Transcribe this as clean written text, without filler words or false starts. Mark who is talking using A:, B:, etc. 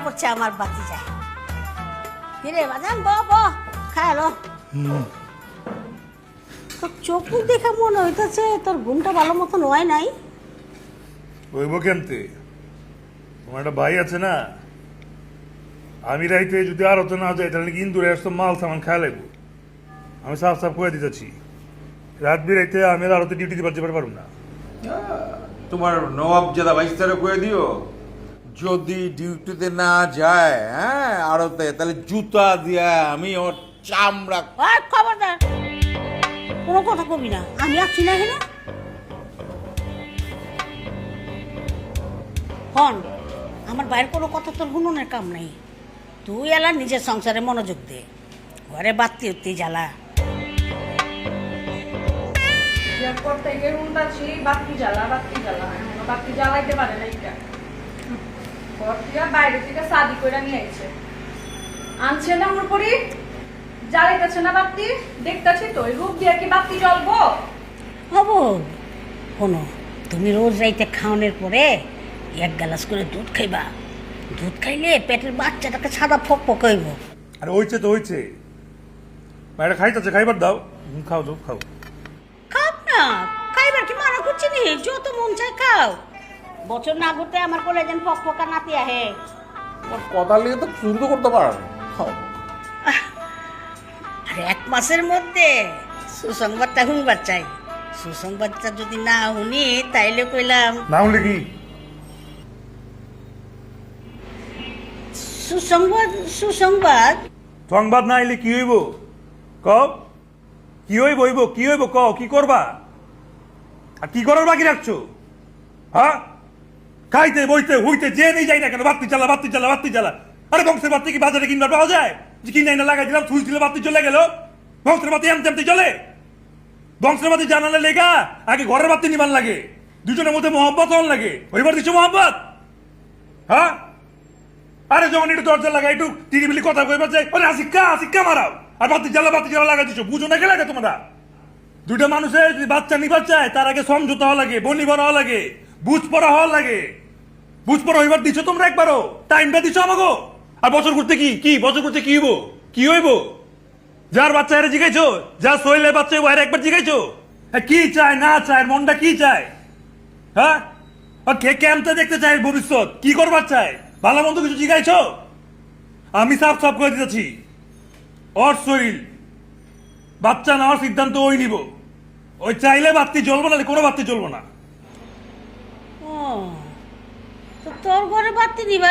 A: পড়ছে আমার বাতি যায়। কিরে বাজান ব খায়ালো। তোর চোখ দেখে মনে হইতেছে তোর ঘুমটা ভালো মতন হয় নাই।
B: হইব কেমতে? তোমার একটা ভাই আছে না, আমি রাইতে যদি আর হতো না যায় তাহলে কিন্তু আসতো মাল সামান খায় লাগবো। আমি সাফ সাফ করে দিতেছি, রাত বিরাইতে আমি আর আরতে ডিউটি দিবার যেতে পারবো না।
C: তোমার নবাব জাদা বাইস্তারে করে দিও, যদি ডিউটিতে না যায় হ্যাঁ আড়তে তাহলে জুতা দিয়া আমি ওর চামড়া।
A: খবরদার কোনো কথা কবি না, আমি আছি না এখানে। হন আমার বাইরের কোনো কথা তোর গুণনের কাম নাই। তুই এলা নিজের সংসারে মনোযোগ দে, ঘরে বাত্তি উত্তি জ্বালা।
D: থেকে উল্টাছি বাতি জ্বালা বাতি জ্বালাইতে পারে না। এটা ঘর থেকে বাইরে থেকে শাদি করে নিয়ে আইছে, আনছে না ওর পরি জ্বালাইতেছে না বাতি। দেখতেছি তো রূপ দিয়ে কি বাতি জ্বলবো?
A: হবো শোনো, তুমি রোজ রাইতে খাওয়ানোর পরে এক গ্লাস করে দুধ খাইবা। দুধ খাইলে পেটের বাচ্চাটাকে সাদা ফক ফক হইব।
B: আরে হইছে তো হইছে, বাইরে খাইতেছে, খাইবার দাও। খাও তো খাও।
A: খাও না, খাইবার কি মানা করছি নি? যত মন চায় খাও। বছর না ঘুরতে আমার কোলে যেন ফক ফকা নাতি আহে।
C: কথা লিয়ে তো শুরু তো করতে পারো।
A: আর এক মাসের মধ্যে সুসংবাদটা শুনবার চাই। সুসংবাদটা যদি না শুনি তাইলে কইলাম
B: না হলে কি
A: সুসংবাদ। সুসংবাদ
B: সংবাদ না এলে কি হইব? ক কি হইব? হইব কি হইব? ক কি করবা? আর কি করার বাকি রাখছো? হ্যাঁ, খাইতে বইতে হইতে যে নেই যাই না কেন বাতি জ্বালা বাতি জ্বালা বাতি জ্বালা। আরে বংশের বাতি কি বাজারে কিনবার পাওয়া যায়? যে কিনে না লাগাই দিলাম, সুইচ দিলে বাতি চলে গেল। বংশের বাতি এমতে এমতে চলে। বংশের বাতি জানালে লেগা আগে ঘরের বাতি নিবার লাগে, দুজনের মধ্যে মহব্বত হন লাগে। ওইবার দিচ্ছ মহব্বত? হ্যাঁ, আরে যখন একটু দরজা লাগাই একটু টিরিবিলি কথা কইবার যাই, আরে আসিক্কা আসিক্কা মারাও। আর বাতি জ্বালা লাগাই দিচ্ছ, বুঝো না লাগে তোমরা? দুইটা মানুষের যদি বাচ্চা নিবার চায় তার আগে সমঝোতা হওয়া লাগে, বনিবার হওয়া লাগে, বুঝ পড়া হওয়া লাগে। বুঝ পড়া হইবার দিচ্ছ তোমরা একবারও? টাইমটা দিচ্ছ আমাকে? আর বছর করতে কি বছর করতে কি হইব? কি হইব? যার বাচ্চা এর জিগাইছো, যার শরীরে বাচ্চা হইব এর একবার জিগাইছো কি চায় না চায়, মনটা কি চায়? হ্যাঁ, আর কে কেমতে দেখতে চায় ভবিষ্যৎ, কি করবার চায়, ভালো মন্দ কিছু জিগাইছো? আমি সাফ সাফ করে দিতেছি, ওর শরীর বাচ্চা নেওয়ার সিদ্ধান্ত ওই নিব। ওই চাইলে বাতি জ্বলবো না, কোনো বাতি জ্বলবো না।
A: ও তো তোর ঘরে বাতি দিবা